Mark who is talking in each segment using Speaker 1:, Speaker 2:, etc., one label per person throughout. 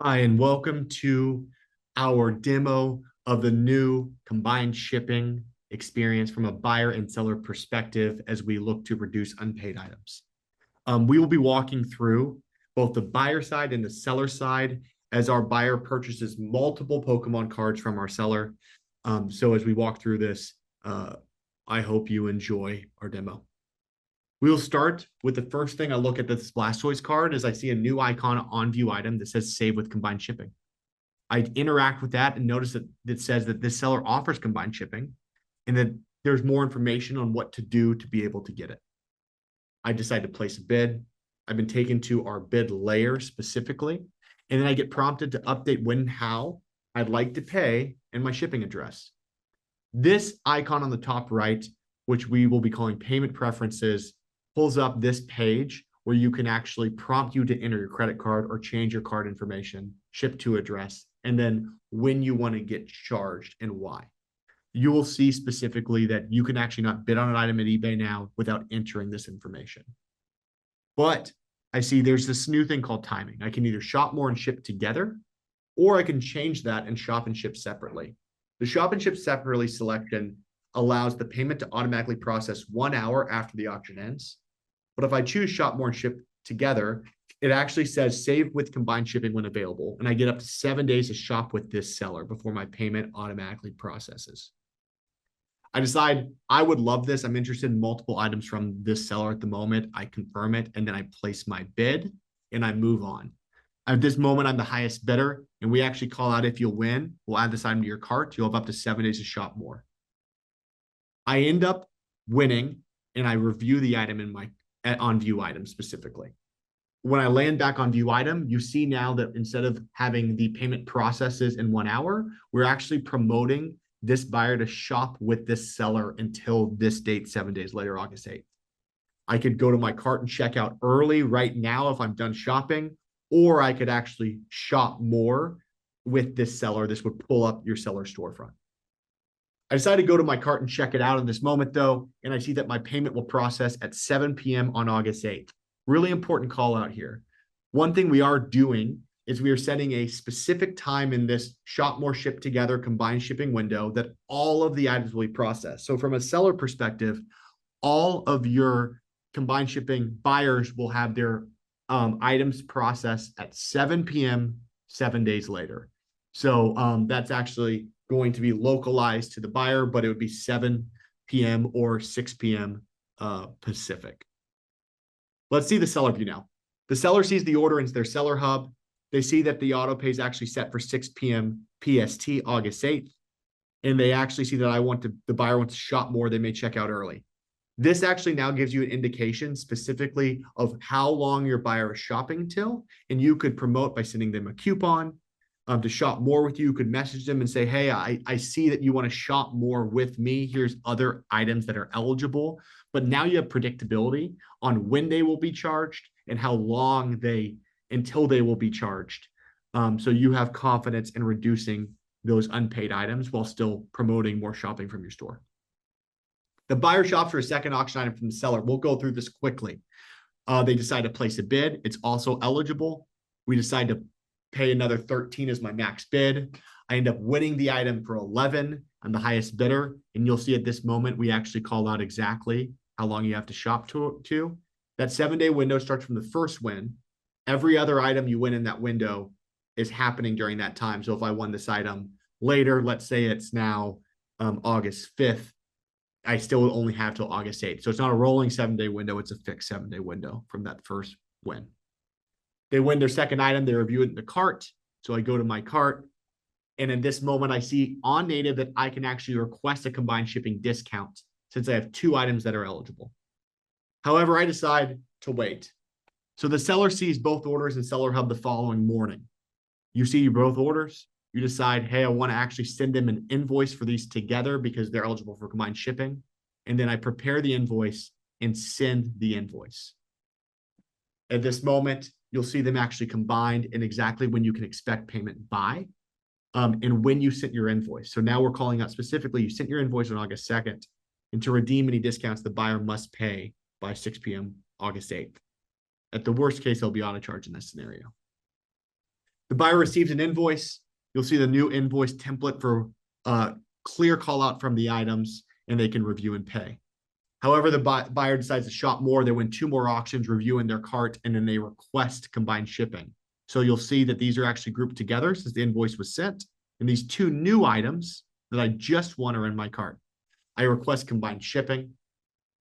Speaker 1: Hi, and welcome to our demo of the new combined shipping experience from a buyer and seller perspective as we look to reduce unpaid items. We will be walking through both the buyer side and the seller side as our buyer purchases multiple Pokemon cards from our seller. So as we walk through this, I hope you enjoy our demo. We will start with the first thing I look at this Blastoise card is I see a new icon on view item that says save with combined shipping. I interact with that and notice that it says that this seller offers combined shipping and that there's more information on what to do to be able to get it. I decide to place a bid. I've been taken to our bid layer specifically, and then I get prompted to update when and how I'd like to pay and my shipping address. This icon on the top right, which we will be calling payment preferences, pulls up this page where you can actually prompt you to enter your credit card or change your card information, ship to address, and then when you want to get charged and why. You will see specifically that you can actually not bid on an item at eBay now without entering this information. But I see there's this new thing called timing. I can either shop more and ship together, or I can change that and shop and ship separately. The shop and ship separately selection allows the payment to automatically process 1 hour after the auction ends. But if I choose shop more and ship together, it actually says save with combined shipping when available. And I get up to 7 days to shop with this seller before my payment automatically processes. I decide I would love this. I'm interested in multiple items from this seller at the moment. I confirm it, and then I place my bid and I move on. At this moment, I'm the highest bidder, and we actually call out if you'll win, we'll add this item to your cart. You'll have up to 7 days to shop more. I end up winning, and I review the item in my on view item specifically. When I land back on view item, you see now that instead of having the payment processes in 1 hour, we're actually promoting this buyer to shop with this seller until this date, 7 days later, August 8th. I could go to my cart and check out early right now if I'm done shopping, or I could actually shop more with this seller. This would pull up your seller storefront. I decided to go to my cart and check it out in this moment, though, and I see that my payment will process at 7 p.m. on August 8th. Really important call out here. One thing we are doing is we are setting a specific time in this shop more ship together combined shipping window that all of the items will be processed. So from a seller perspective, all of your combined shipping buyers will have their items processed at 7 p.m. 7 days later. So that's actually going to be localized to the buyer, but it would be 7 p.m. or 6 p.m. Pacific. Let's see the seller view now. The seller sees the order in their seller hub. They see that the auto pay is actually set for 6 p.m. PST, August 8th. And they actually see that the buyer wants to shop more. They may check out early. This actually now gives you an indication specifically of how long your buyer is shopping till. And you could promote by sending them a coupon to shop more with you. You could message them and say, hey, I see that you want to shop more with me. Here's other items that are eligible. But now you have predictability on when they will be charged and how long until they will be charged. So you have confidence in reducing those unpaid items while still promoting more shopping from your store. The buyer shops for a second auction item from the seller. We'll go through this quickly. They decide to place a bid. It's also eligible. We decide to pay another 13 as my max bid. I end up winning the item for 11. I'm the highest bidder. And you'll see at this moment, we actually call out exactly how long you have to shop to. That 7-day window starts from the first win. Every other item you win in that window is happening during that time. So if I won this item later, let's say it's now August 5th, I still only have till August 8th. So it's not a rolling 7-day window. It's a fixed 7-day window from that first win. They win their second item. They review it in the cart. So I go to my cart. And in this moment, I see on native that I can actually request a combined shipping discount since I have 2 items that are eligible. However, I decide to wait. So the seller sees both orders in Seller Hub the following morning. You see both orders. You decide, hey, I want to actually send them an invoice for these together because they're eligible for combined shipping. And then I prepare the invoice and send the invoice. At this moment, you'll see them actually combined and exactly when you can expect payment by and when you sent your invoice. So now we're calling out specifically, you sent your invoice on August 2nd, and to redeem any discounts, the buyer must pay by 6 p.m. August 8th. At the worst case, they'll be auto charged in this scenario. The buyer receives an invoice. You'll see the new invoice template for clear call out from the items, and they can review and pay. However, the buyer decides to shop more. They win 2 more auctions, review in their cart, and then they request combined shipping. So you'll see that these are actually grouped together since the invoice was sent. And these 2 new items that I just won are in my cart. I request combined shipping.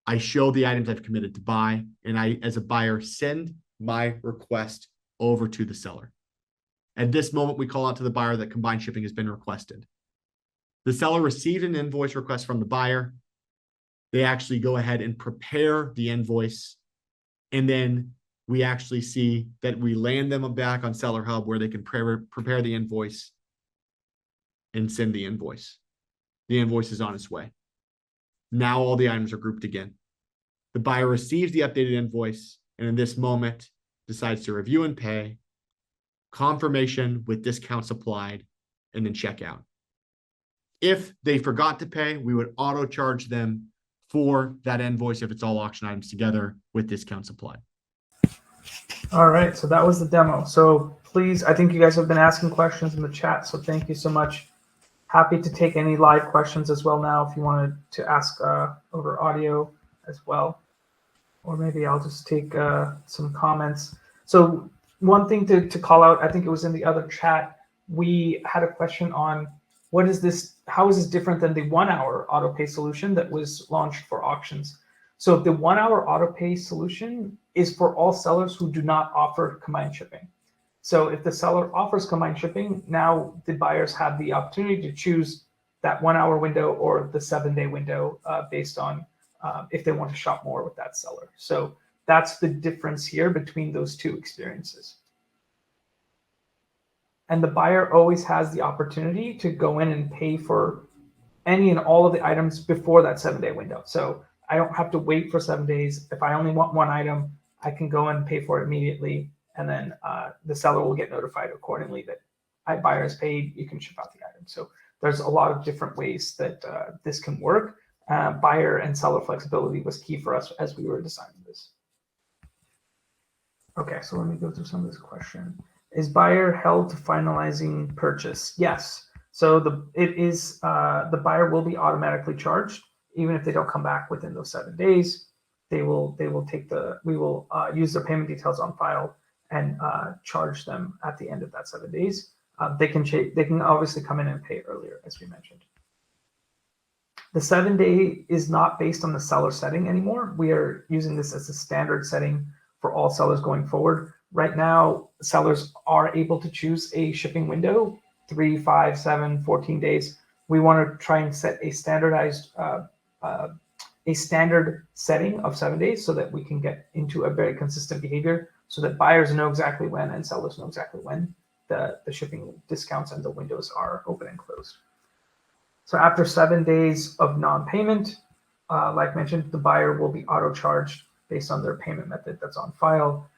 Speaker 1: I show the items I've committed to buy, and I, as a buyer, send my request over to the seller. At this moment, we call out to the buyer that combined shipping has been requested. The seller received an invoice request from the buyer. They actually go ahead and prepare the invoice. And then we actually see that we land them back on Seller Hub where they can prepare the invoice and send the invoice. The invoice is on its way. Now all the items are grouped again. The buyer receives the updated invoice, and in this moment decides to review and pay, confirmation with discounts applied, and then check out. If they forgot to pay, we would auto charge them for that invoice if it's all auction items together with discounts applied.
Speaker 2: All right, so that was the demo. So please, I think you guys have been asking questions in the chat, so thank you so much. Happy to take any live questions as well now if you wanted to ask over audio as well. Or maybe I'll just take some comments. So one thing to call out, I think it was in the other chat, we had a question on what is this, how is this different than the 1 hour auto pay solution that was launched for auctions? So the 1 hour auto pay solution is for all sellers who do not offer combined shipping. So if the seller offers combined shipping, now the buyers have the opportunity to choose that 1 hour window or the 7-day window based on if they want to shop more with that seller. So that's the difference here between those 2 experiences. And the buyer always has the opportunity to go in and pay for any and all of the items before that 7-day window. So I don't have to wait for 7 days. If I only want 1 item, I can go and pay for it immediately. And then the seller will get notified accordingly that buyer has paid, you can ship out the item. So there's a lot of different ways that this can work. Buyer and seller flexibility was key for us as we were designing this. Okay, so let me go through some of this question. Is buyer held to finalizing purchase? Yes. So the buyer will be automatically charged even if they don't come back within those 7 days. We will use their payment details on file and charge them at the end of that 7 days. They can obviously come in and pay earlier, as we mentioned. The 7-day is not based on the seller setting anymore. We are using this as a standard setting for all sellers going forward. Right now, sellers are able to choose a shipping window, 3, 5, 7, 14 days. We want to try and set a standardized standard setting of 7 days so that we can get into a very consistent behavior so that buyers know exactly when and sellers know exactly when the shipping discounts and the windows are open and closed. So after 7 days of non-payment, like mentioned, the buyer will be auto-charged based on their payment method that's on file.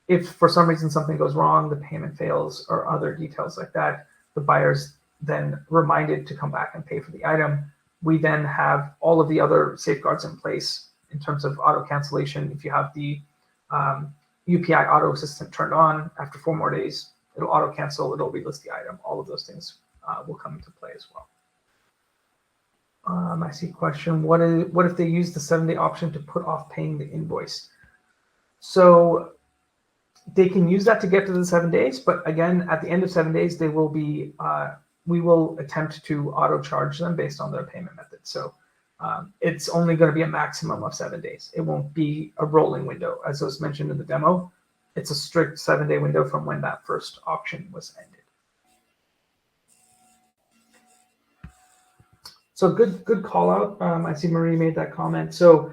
Speaker 2: If for some reason something goes wrong, the payment fails or other details like that, the buyer's then reminded to come back and pay for the item. We then have all of the other safeguards in place in terms of auto cancellation. If you have the UPI auto assistant turned on, after 4 more days, it'll auto cancel, it'll relist the item. All of those things will come into play as well. I see a question. What if they use the 7-day option to put off paying the invoice? So they can use that to get to the 7 days, but again, at the end of 7 days, they will be. We will attempt to auto charge them based on their payment method. So it's only going to be a maximum of 7 days. It won't be a rolling window, as was mentioned in the demo. It's a strict 7-day window from when that first auction was ended. So good call out. I see Marie made that comment. So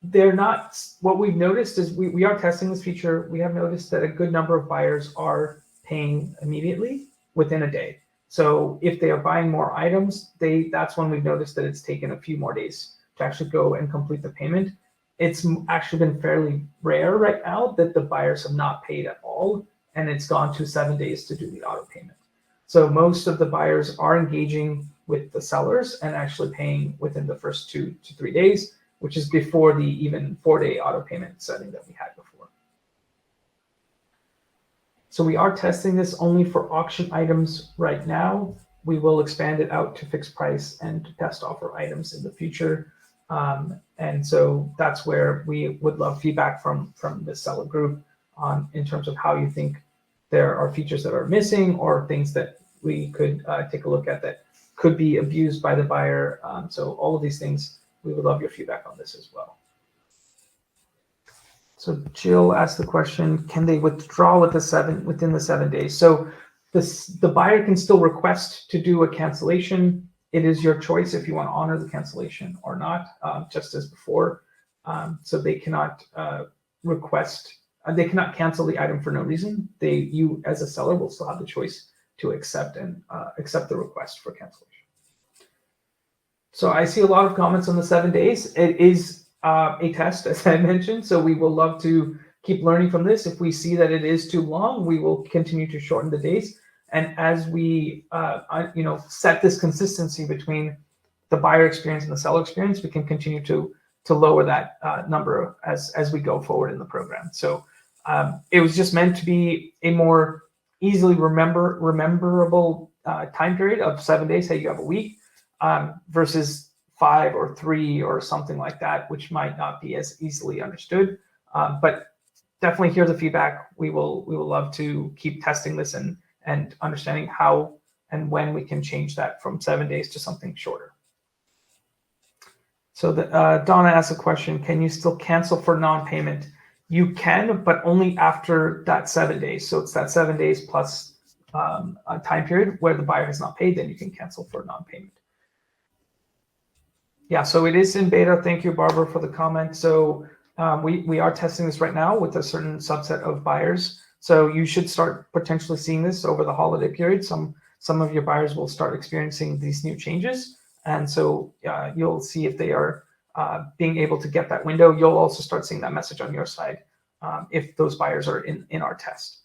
Speaker 2: they're not, what we've noticed is we are testing this feature. We have noticed that a good number of buyers are paying immediately within a day. So if they are buying more items, that's when we've noticed that it's taken a few more days to actually go and complete the payment. It's actually been fairly rare right now that the buyers have not paid at all, and it's gone to 7 days to do the auto payment. So most of the buyers are engaging with the sellers and actually paying within the first 2 to 3 days, which is before the even 4-day auto payment setting that we had before. So we are testing this only for auction items right now. We will expand it out to fixed price and test offer items in the future. And so that's where we would love feedback from the seller group on in terms of how you think there are features that are missing or things that we could take a look at that could be abused by the buyer. So all of these things, we would love your feedback on this as well. So Jill asked the question, can they withdraw within the 7 days? So the buyer can still request to do a cancellation. It is your choice if you want to honor the cancellation or not, just as before. So they cannot they cannot cancel the item for no reason. You as a seller will still have the choice to accept the request for cancellation. So I see a lot of comments on the 7 days. It is a test, as I mentioned, so we will love to keep learning from this. If we see that it is too long, we will continue to shorten the days. And as we, set this consistency between the buyer experience and the seller experience, we can continue to lower that number as we go forward in the program. So it was just meant to be a more easily rememberable time period of 7 days. Say you have a week. Versus 5 or 3 or something like that, which might not be as easily understood. But definitely hear the feedback. We will love to keep testing this and understanding how and when we can change that from 7 days to something shorter. So Donna asked a question, can you still cancel for non-payment? You can, but only after that 7 days. So it's that 7 days plus a time period where the buyer has not paid, then you can cancel for non-payment. Yeah, so it is in beta. Thank you, Barbara, for the comment. So we are testing this right now with a certain subset of buyers. So you should start potentially seeing this over the holiday period. Some of your buyers will start experiencing these new changes. And so you'll see if they are being able to get that window. You'll also start seeing that message on your side if those buyers are in our test.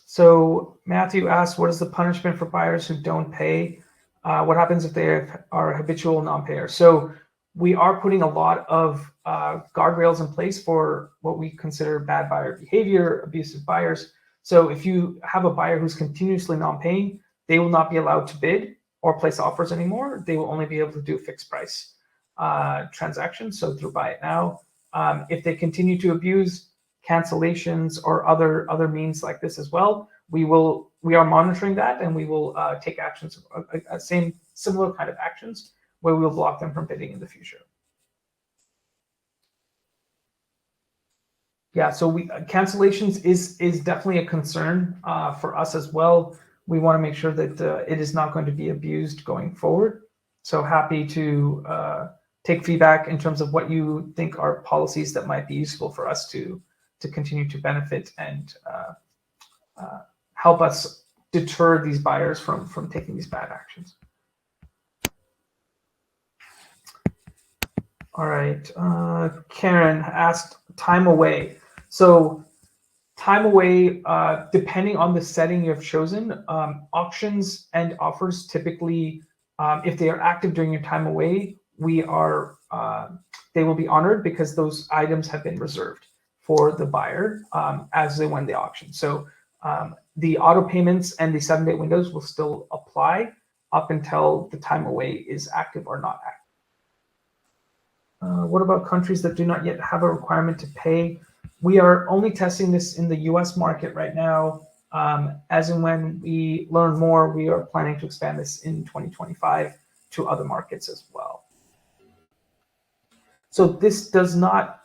Speaker 2: So Matthew asked, what is the punishment for buyers who don't pay? What happens if they are habitual non-payers? So we are putting a lot of guardrails in place for what we consider bad buyer behavior, abusive buyers. So if you have a buyer who's continuously non-paying, they will not be allowed to bid or place offers anymore. They will only be able to do fixed price transactions, so through Buy It Now. If they continue to abuse cancellations or other means like this as well, we are monitoring that, and we will take actions, similar kind of actions, where we will block them from bidding in the future. Yeah, so cancellations is definitely a concern for us as well. We want to make sure that it is not going to be abused going forward. So happy to take feedback in terms of what you think are policies that might be useful for us to continue to benefit and help us deter these buyers from taking these bad actions. All right, Karen asked time away. So time away, depending on the setting you've chosen, auctions and offers typically, if they are active during your time away, they will be honored because those items have been reserved for the buyer as they win the auction. So the auto payments and the 7-day windows will still apply up until the time away is active or not active. What about countries that do not yet have a requirement to pay? We are only testing this in the US market right now. As and when we learn more, we are planning to expand this in 2025 to other markets as well. So this does not,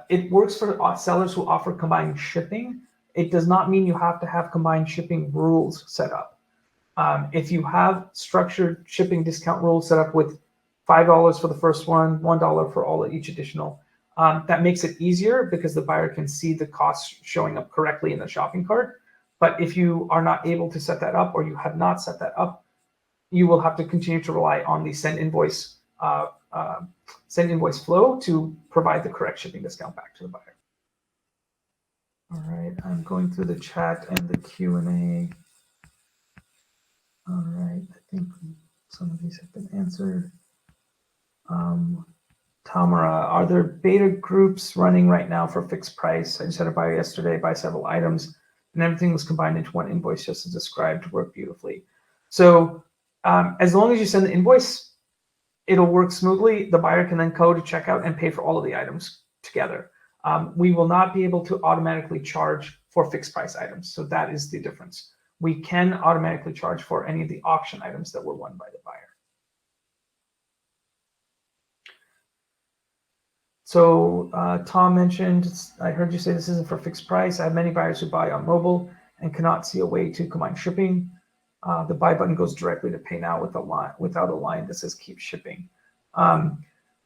Speaker 2: it works for sellers who offer combined shipping. It does not mean you have to have combined shipping rules set up. If you have structured shipping discount rules set up with $5 for the first one, $1 for all of each additional, that makes it easier because the buyer can see the costs showing up correctly in the shopping cart. But if you are not able to set that up, or you have not set that up, you will have to continue to rely on the send invoice flow to provide the correct shipping discount back to the buyer. All right, I'm going through the chat and the Q&A. All right, I think some of these have been answered. Tamara, are there beta groups running right now for fixed price? I just had a buyer yesterday buy several items and everything was combined into one invoice just as described to work beautifully. So as long as you send the invoice, it'll work smoothly. The buyer can then go to checkout and pay for all of the items together. We will not be able to automatically charge for fixed price items. So that is the difference. We can automatically charge for any of the auction items that were won by the buyer. So Tom mentioned, I heard you say this isn't for fixed price. I have many buyers who buy on mobile and cannot see a way to combine shipping. The buy button goes directly to pay now with a line, without a line that says keep shipping.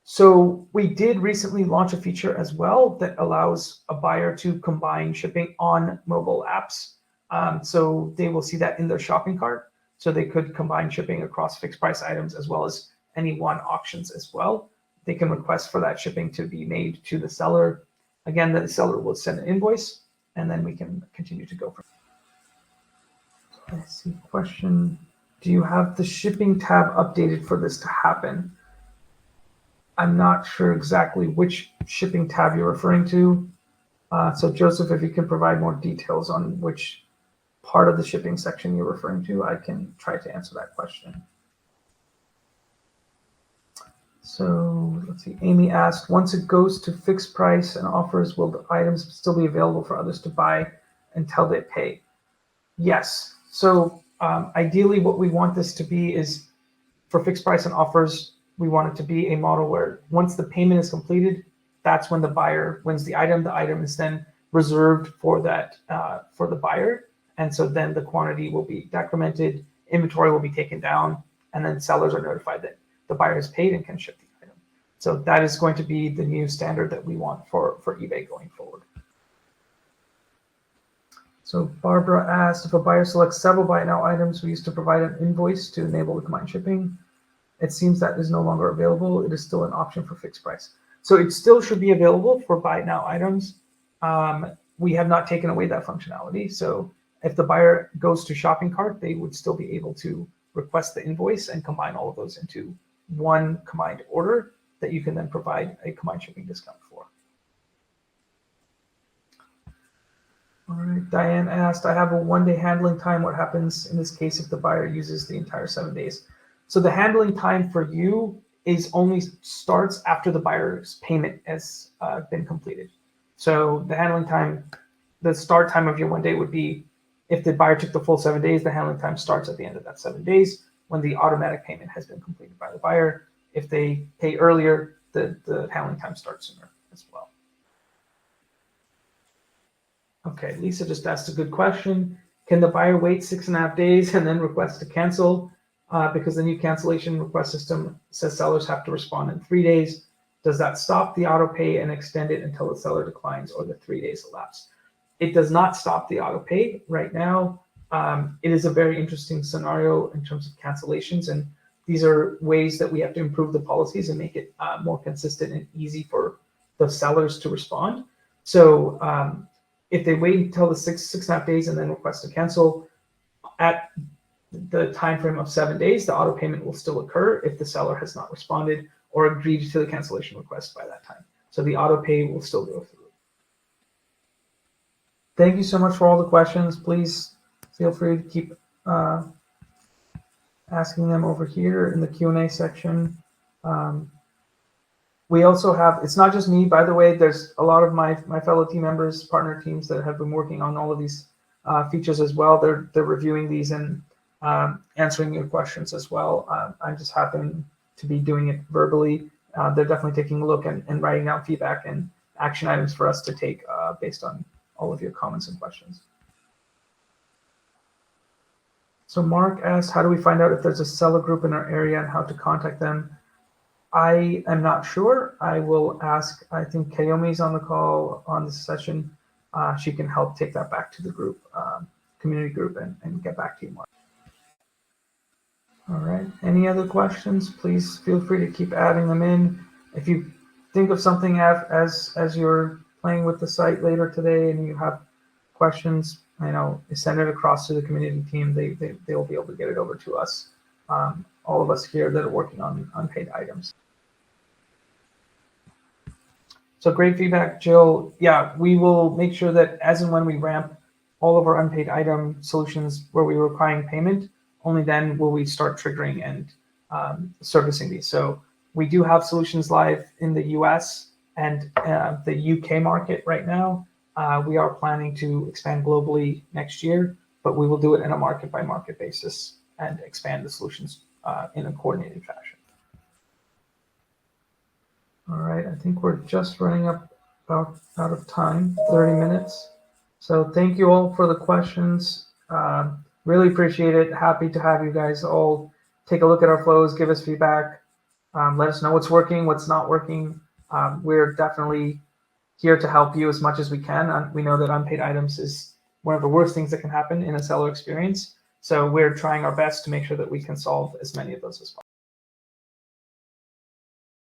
Speaker 2: So we did recently launch a feature as well that allows a buyer to combine shipping on mobile apps. So they will see that in their shopping cart. So they could combine shipping across fixed price items as well as any one auctions as well. They can request for that shipping to be made to the seller. Again, the seller will send an invoice and then we can continue to go from there. Let's see, question. Do you have the shipping tab updated for this to happen? I'm not sure exactly which shipping tab you're referring to. So Joseph, if you can provide more details on which part of the shipping section you're referring to, I can try to answer that question. So let's see, Amy asked, once it goes to fixed price and offers, will the items still be available for others to buy until they pay? Yes. So ideally what we want this to be is for fixed price and offers, we want it to be a model where once the payment is completed, that's when the buyer wins the item. The item is then reserved for that for the buyer. And so then the quantity will be decremented, inventory will be taken down, and then sellers are notified that the buyer is paid and can ship the item. So that is going to be the new standard that we want for eBay going forward. So Barbara asked, if a buyer selects several buy now items, we used to provide an invoice to enable the combined shipping. It seems that is no longer available. It is still an option for fixed price. So it still should be available for buy now items. We have not taken away that functionality. So if the buyer goes to shopping cart, they would still be able to request the invoice and combine all of those into one combined order that you can then provide a combined shipping discount for. All right, Diane asked, I have a 1-day handling time. What happens in this case if the buyer uses the entire 7 days? So the handling time for you is only starts after the buyer's payment has been completed. So the handling time, the start time of your 1 day would be if the buyer took the full 7 days, the handling time starts at the end of that 7 days when the automatic payment has been completed by the buyer. If they pay earlier, the handling time starts sooner as well. Okay, Lisa just asked a good question. Can the buyer wait 6.5 days and then request to cancel? Because the new cancellation request system says sellers have to respond in 3 days. Does that stop the auto pay and extend it until the seller declines or the 3 days elapse? It does not stop the auto pay right now. It is a very interesting scenario in terms of cancellations, and these are ways that we have to improve the policies and make it more consistent and easy for the sellers to respond. So if they wait until the 6.5 days and then request to cancel, at the time frame of 7 days, the auto payment will still occur if the seller has not responded or agreed to the cancellation request by that time. So the auto pay will still go through. Thank you so much for all the questions. Please feel free to keep asking them over here in the Q&A section. We also have, it's not just me, by the way, there's a lot of my fellow team members, partner teams that have been working on all of these features as well. They're reviewing these and answering your questions as well. I just happen to be doing it verbally. They're definitely taking a look and writing down feedback and action items for us to take based on all of your comments and questions. So Mark asked, how do we find out if there's a seller group in our area and how to contact them? I am not sure. I will ask, I think Kayomi's on the call on this session. She can help take that back to the group, community group, and get back to you, Mark. All right, any other questions? Please feel free to keep adding them in. If you think of something as you're playing with the site later today and you have questions, send it across to the community team. They will be able to get it over to us. All of us here that are working on unpaid items. So great feedback, Jill. Yeah, we will make sure that as and when we ramp all of our unpaid item solutions where we're requiring payment, only then will we start triggering and servicing these. So we do have solutions live in the US and the UK market right now. We are planning to expand globally next year, but we will do it in a market by market basis and expand the solutions in a coordinated fashion. All right, I think we're just running up about out of time, 30 minutes. So thank you all for the questions. Really appreciate it. Happy to have you guys all take a look at our flows, give us feedback, let us know what's working, what's not working. We're definitely here to help you as much as we can. We know that unpaid items is one of the worst things that can happen in a seller experience. So we're trying our best to make sure that we can solve as many of those as possible.